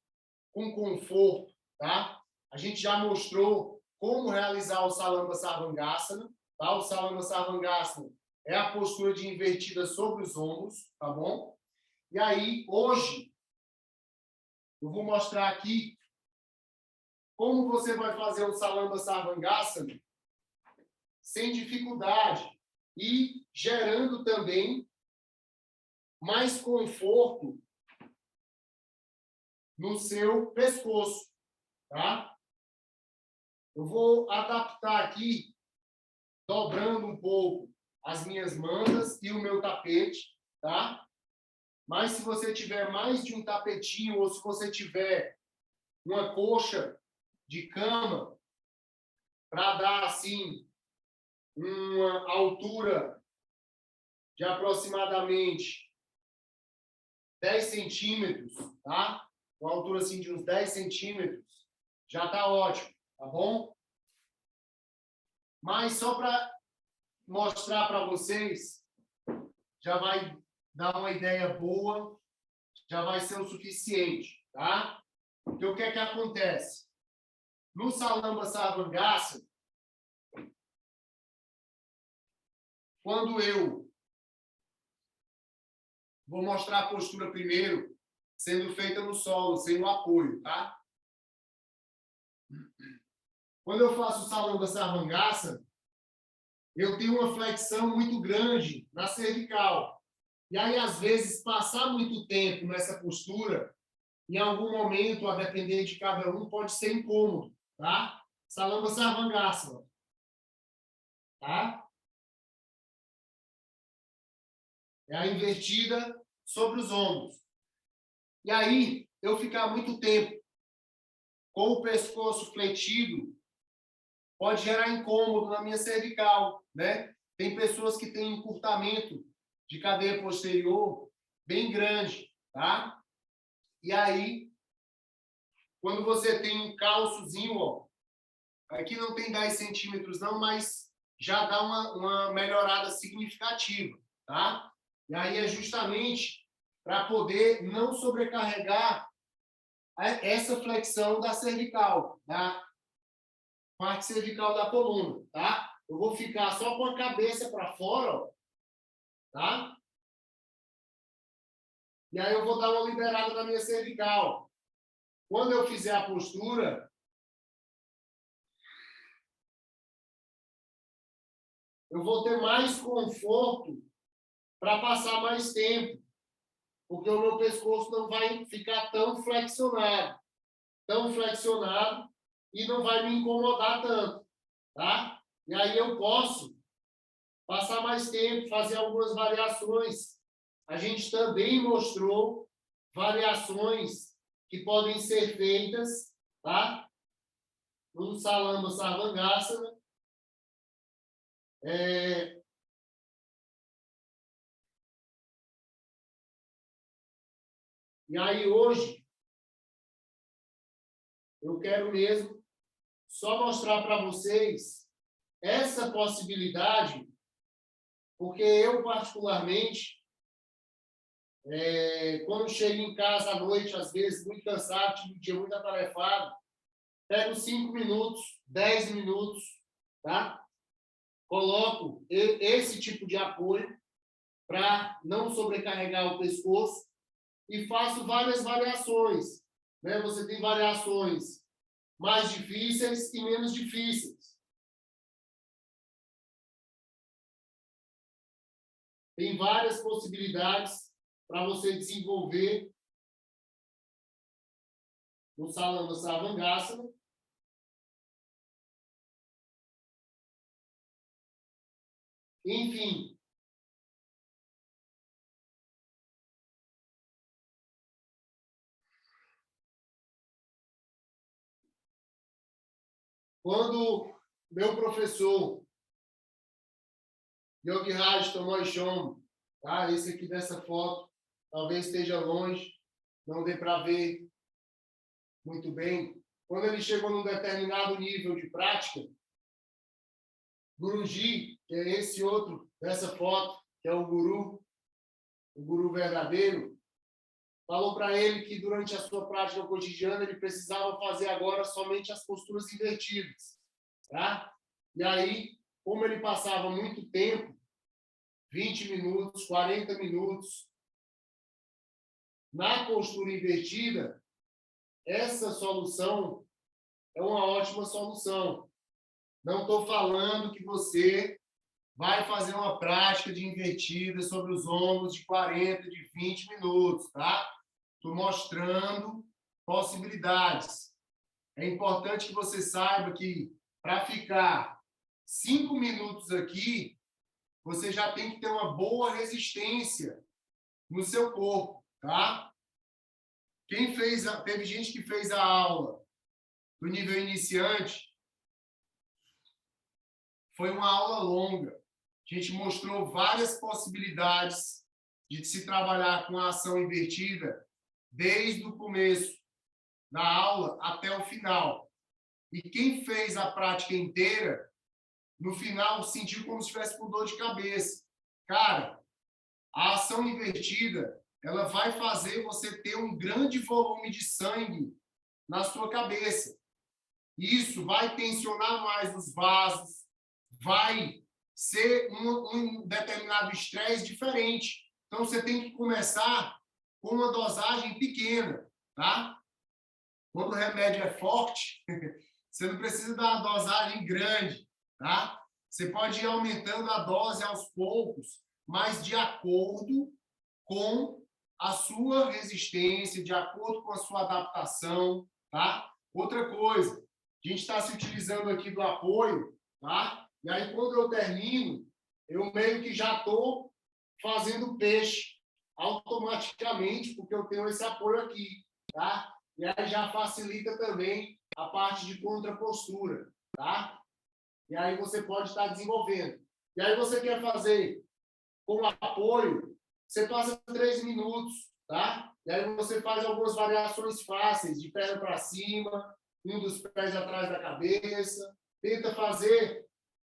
com conforto, tá? A gente já mostrou como realizar o Salamba Sarvangasana, tá? O Salamba Sarvangasana é a postura de invertida sobre os ombros, tá bom? E aí, hoje, eu vou mostrar aqui como você vai fazer o Salamba Sarvangasana sem dificuldade e gerando também mais conforto no seu pescoço, tá? Eu vou adaptar aqui, dobrando um pouco as minhas mangas e o meu tapete, tá? Mas se você tiver mais de um tapetinho ou se você tiver uma coxa de cama para dar assim uma altura de aproximadamente 10 centímetros, tá? Uma altura assim de uns 10 centímetros, já tá ótimo, tá bom? Mas só para mostrar para vocês, já vai dar uma ideia boa, já vai ser o suficiente, tá? Então, o que é que acontece? No Salamba Sarvangasana, quando eu vou mostrar a postura primeiro, sendo feita no solo, sem o apoio, tá? Quando eu faço o Salamba Sarvangasana, eu tenho uma flexão muito grande na cervical. E aí, às vezes, passar muito tempo nessa postura, em algum momento, a depender de cada um, pode ser incômodo, tá? Salamba Sarvangasana, tá? É a invertida sobre os ombros. E aí, eu ficar muito tempo com o pescoço fletido, pode gerar incômodo na minha cervical, né? Tem pessoas que têm encurtamento de cadeia posterior bem grande, tá? E aí, quando você tem um calçozinho, ó, aqui não tem 10 centímetros não, mas já dá uma melhorada significativa, tá? E aí é justamente para poder não sobrecarregar essa flexão da cervical, da parte cervical da coluna, tá? Eu vou ficar só com a cabeça para fora, ó, tá? E aí eu vou dar uma liberada na minha cervical. Quando eu fizer a postura, eu vou ter mais conforto para passar mais tempo, porque o meu pescoço não vai ficar tão flexionado e não vai me incomodar tanto, tá? E aí eu posso passar mais tempo, fazer algumas variações. A gente também mostrou variações que podem ser feitas, tá? No Salamba Sarvangasana. E aí hoje eu quero mesmo só mostrar para vocês essa possibilidade, porque eu particularmente Quando chego em casa à noite, às vezes, muito cansado, tive um dia muito atarefado, pego 5 minutos, 10 minutos, tá? Coloco esse tipo de apoio para não sobrecarregar o pescoço e faço várias variações, né? Você tem variações mais difíceis e menos difíceis. Tem várias possibilidades para você desenvolver no salão da Savangasana. Enfim, quando meu professor Yogi Raj Tomoishon, tá? Esse aqui dessa foto, talvez esteja longe, não dê para ver muito bem. Quando ele chegou num determinado nível de prática, Guruji, que é esse outro dessa foto, que é o guru verdadeiro, falou para ele que durante a sua prática cotidiana ele precisava fazer agora somente as posturas invertidas, tá? E aí, como ele passava muito tempo, 20 minutos, 40 minutos, na postura invertida, essa solução é uma ótima solução. Não estou falando que você vai fazer uma prática de invertida sobre os ombros de 40, de 20 minutos, tá? Estou mostrando possibilidades. É importante que você saiba que para ficar 5 minutos aqui, você já tem que ter uma boa resistência no seu corpo, tá? Teve gente que fez a aula do nível iniciante, foi uma aula longa. A gente mostrou várias possibilidades de se trabalhar com a ação invertida desde o começo da aula até o final. E quem fez a prática inteira, no final, sentiu como se estivesse com dor de cabeça. Cara, a ação invertida, ela vai fazer você ter um grande volume de sangue na sua cabeça. Isso vai tensionar mais os vasos, vai ser um determinado estresse diferente. Então, você tem que começar com uma dosagem pequena, tá? Quando o remédio é forte, você não precisa dar uma dosagem grande, tá? Você pode ir aumentando a dose aos poucos, mas de acordo com a sua resistência, de acordo com a sua adaptação, tá? Outra coisa, a gente está se utilizando aqui do apoio, tá? E aí, quando eu termino, eu meio que já estou fazendo peixe automaticamente, porque eu tenho esse apoio aqui, tá? E aí já facilita também a parte de contrapostura, tá? E aí você pode estar desenvolvendo. E aí você quer fazer com apoio, você passa 3 minutos, tá? E aí você faz algumas variações fáceis, de perna para cima, um dos pés atrás da cabeça. Tenta fazer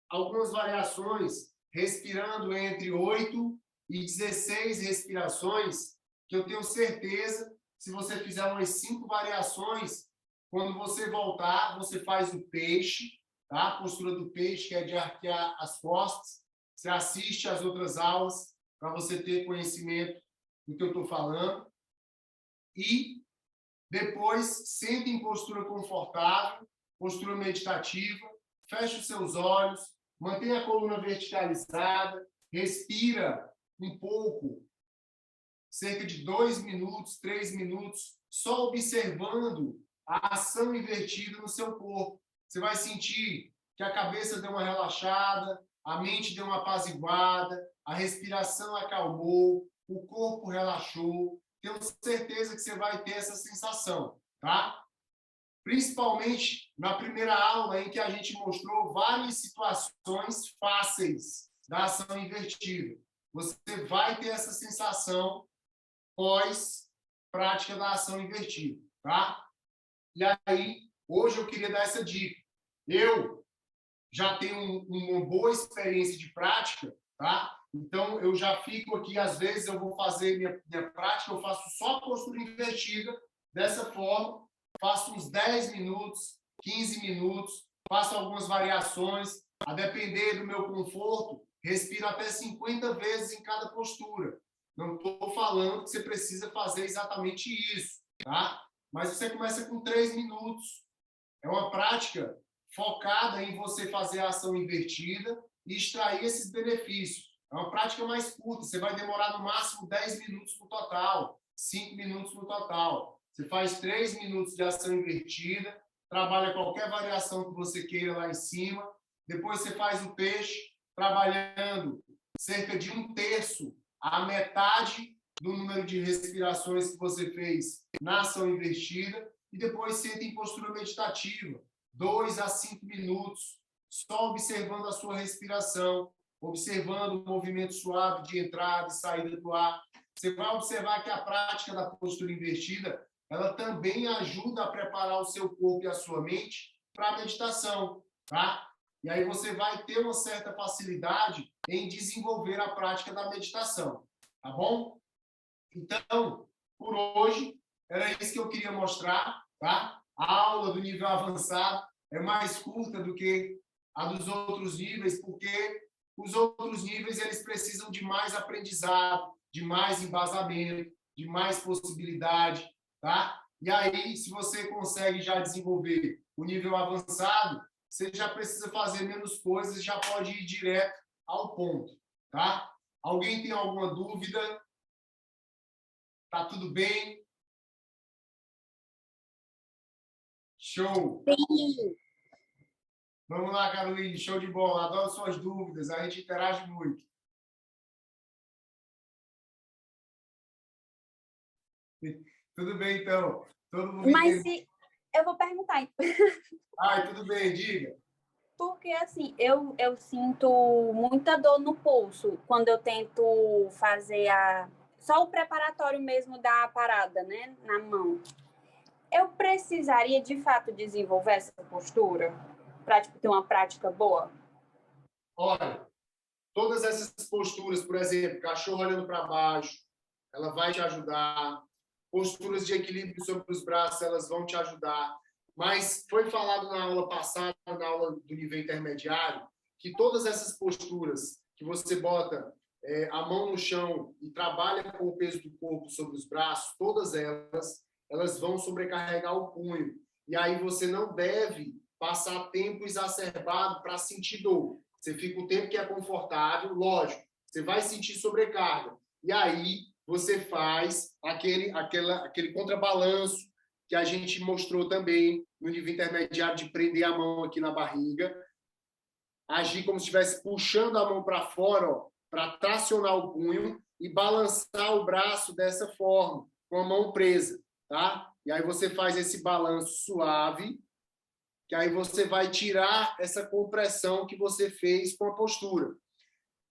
algumas variações respirando entre 8 e 16 respirações, que eu tenho certeza, se você fizer umas 5 variações, quando você voltar, você faz o peixe, tá? A postura do peixe, que é de arquear as costas. Você assiste às outras aulas para você ter conhecimento do que eu estou falando. E depois, sente em postura confortável, postura meditativa, feche os seus olhos, mantenha a coluna verticalizada, respira um pouco, cerca de 2 minutos, 3 minutos, só observando a ação invertida no seu corpo. Você vai sentir que a cabeça deu uma relaxada, a mente deu uma apaziguada, a respiração acalmou, o corpo relaxou. Tenho certeza que você vai ter essa sensação, tá? Principalmente na primeira aula, em que a gente mostrou várias situações fáceis da ação invertida. Você vai ter essa sensação pós prática da ação invertida, tá? E aí, hoje eu queria dar essa dica. Eu já tenho uma boa experiência de prática, tá? Então, eu já fico aqui, às vezes eu vou fazer minha prática, eu faço só a postura invertida, dessa forma, faço uns 10 minutos, 15 minutos, faço algumas variações, a depender do meu conforto, respiro até 50 vezes em cada postura. Não estou falando que você precisa fazer exatamente isso, tá? Mas você começa com 3 minutos. É uma prática focada em você fazer a ação invertida e extrair esses benefícios. É uma prática mais curta, você vai demorar no máximo 10 minutos no total, 5 minutos no total. Você faz 3 minutos de ação invertida, trabalha qualquer variação que você queira lá em cima, depois você faz o peixe, trabalhando cerca de 1/3 a metade do número de respirações que você fez na ação invertida, e depois senta em postura meditativa, 2 a 5 minutos, só observando a sua respiração, observando o movimento suave de entrada e saída do ar. Você vai observar que a prática da postura invertida, ela também ajuda a preparar o seu corpo e a sua mente para a meditação, tá? E aí você vai ter uma certa facilidade em desenvolver a prática da meditação, tá bom? Então, por hoje, era isso que eu queria mostrar, tá? A aula do nível avançado é mais curta do que a dos outros níveis, porque os outros níveis eles precisam de mais aprendizado, de mais embasamento, de mais possibilidade, tá? E aí, se você consegue já desenvolver o nível avançado, você já precisa fazer menos coisas e já pode ir direto ao ponto, tá? Alguém tem alguma dúvida? Tá tudo bem? Show! Sim. Vamos lá, Caroline, show de bola. Adoro suas dúvidas, a gente interage muito. Tudo bem, então. Todo mundo Mas entende? se eu vou perguntar, Ai, tudo bem, diga. porque assim, eu sinto muita dor no pulso quando eu tento fazer só o preparatório mesmo da parada, né, na mão. Eu precisaria de fato desenvolver essa postura para tipo, ter uma prática boa? Olha, todas essas posturas, por exemplo, cachorro olhando para baixo, ela vai te ajudar. Posturas de equilíbrio sobre os braços, elas vão te ajudar. Mas foi falado na aula passada, na aula do nível intermediário, que todas essas posturas que você bota a mão no chão e trabalha com o peso do corpo sobre os braços, todas elas vão sobrecarregar o punho. E aí você não deve passar tempo exacerbado para sentir dor. Você fica o tempo que é confortável, lógico, você vai sentir sobrecarga. E aí você faz aquele contrabalanço que a gente mostrou também no nível intermediário de prender a mão aqui na barriga, agir como se estivesse puxando a mão para fora, para tracionar o punho e balançar o braço dessa forma, com a mão presa, tá? E aí você faz esse balanço suave, que aí você vai tirar essa compressão que você fez com a postura.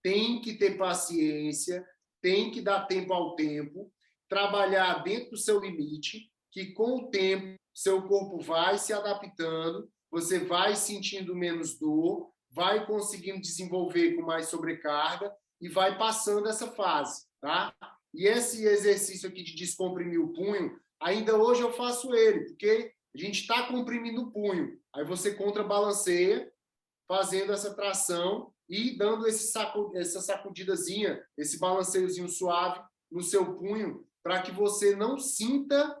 Tem que ter paciência, tem que dar tempo ao tempo, trabalhar dentro do seu limite, que com o tempo seu corpo vai se adaptando, você vai sentindo menos dor, vai conseguindo desenvolver com mais sobrecarga e vai passando essa fase, tá? E esse exercício aqui de descomprimir o punho, ainda hoje eu faço ele, porque a gente está comprimindo o punho. Aí você contrabalanceia, fazendo essa tração e dando essa sacudidazinha, esse balanceiozinho suave no seu punho, para que você não sinta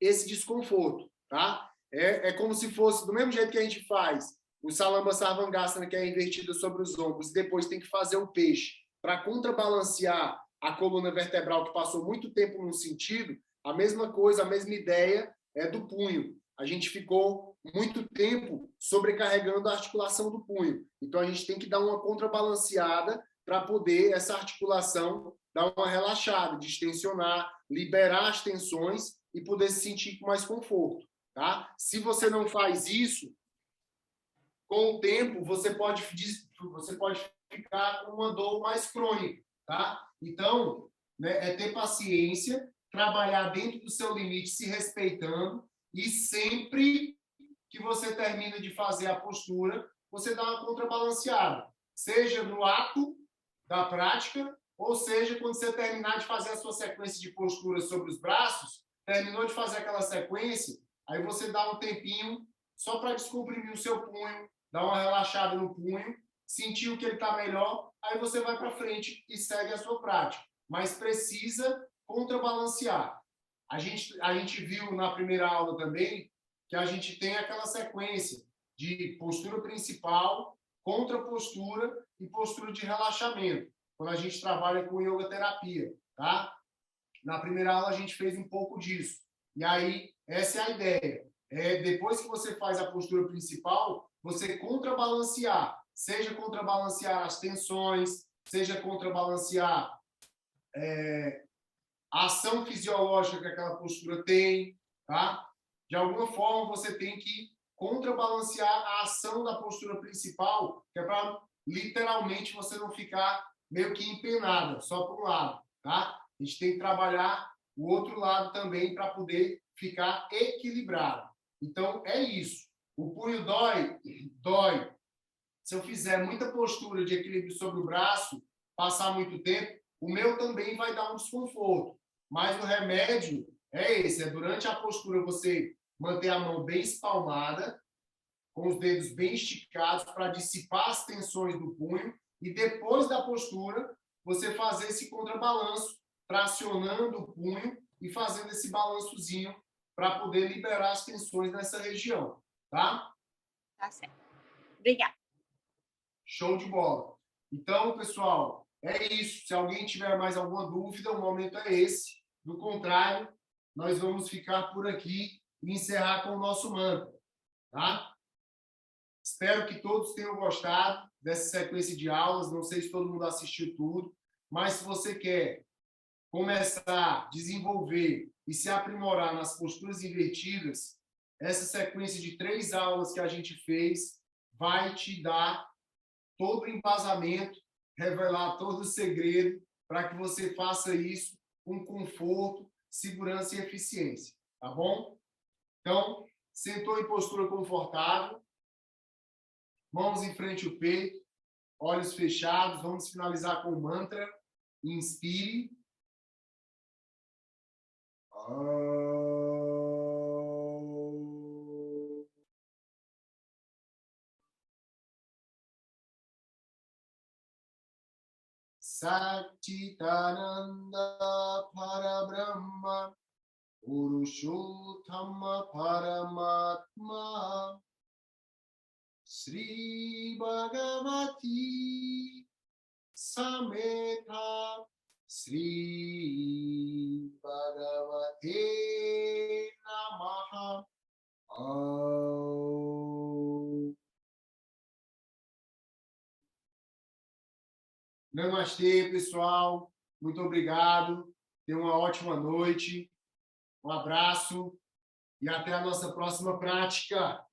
esse desconforto, tá? É como se fosse, do mesmo jeito que a gente faz o Salamba Sarvangasana, que é invertido sobre os ombros, e depois tem que fazer o peixe para contrabalancear a coluna vertebral que passou muito tempo num sentido, a mesma coisa, a mesma ideia é do punho. A gente ficou muito tempo sobrecarregando a articulação do punho. Então, a gente tem que dar uma contrabalanceada para poder essa articulação dar uma relaxada, distensionar, liberar as tensões e poder se sentir com mais conforto. Tá? Se você não faz isso, com o tempo, você pode ficar com uma dor mais crônica. Tá? Então, né, é ter paciência, trabalhar dentro do seu limite, se respeitando, e sempre que você termina de fazer a postura, você dá uma contrabalanceada, seja no ato da prática, ou seja, quando você terminar de fazer a sua sequência de posturas sobre os braços, terminou de fazer aquela sequência, aí você dá um tempinho só para descomprimir o seu punho, dar uma relaxada no punho, sentiu que ele está melhor, aí você vai para frente e segue a sua prática. Mas precisa contrabalancear. A gente viu na primeira aula também que a gente tem aquela sequência de postura principal, contrapostura e postura de relaxamento, quando a gente trabalha com yoga terapia, tá? Na primeira aula a gente fez um pouco disso. E aí, essa é a ideia. Depois que você faz a postura principal, você contrabalancear, seja contrabalancear as tensões, seja contrabalancear a ação fisiológica que aquela postura tem, tá? De alguma forma, você tem que contrabalancear a ação da postura principal, que é para, literalmente, você não ficar meio que empenada, só por um lado, tá? A gente tem que trabalhar o outro lado também para poder ficar equilibrado. Então, é isso. O punho dói? Dói. Se eu fizer muita postura de equilíbrio sobre o braço, passar muito tempo, o meu também vai dar um desconforto. Mas o remédio é esse, durante a postura você manter a mão bem espalmada, com os dedos bem esticados para dissipar as tensões do punho e depois da postura você fazer esse contrabalanço, tracionando o punho e fazendo esse balançozinho para poder liberar as tensões nessa região, tá? Tá certo. Obrigada. Show de bola. Então, pessoal, é isso. Se alguém tiver mais alguma dúvida, o momento é esse. Do contrário, nós vamos ficar por aqui e encerrar com o nosso mantra, tá? Espero que todos tenham gostado dessa sequência de aulas. Não sei se todo mundo assistiu tudo, mas se você quer começar a desenvolver e se aprimorar nas posturas invertidas, essa sequência de 3 aulas que a gente fez vai te dar todo o embasamento, revelar todo o segredo para que você faça isso com conforto, segurança e eficiência, tá bom? Então, sentou em postura confortável, mãos em frente ao peito, olhos fechados, vamos finalizar com o mantra. Inspire. Satchitananda Parabrahma Purushottama Paramatma Sri Bhagavati Sameta Sri Bhagavate Namaha. Namastê, pessoal. Muito obrigado. Tenha uma ótima noite. Um abraço e até a nossa próxima prática.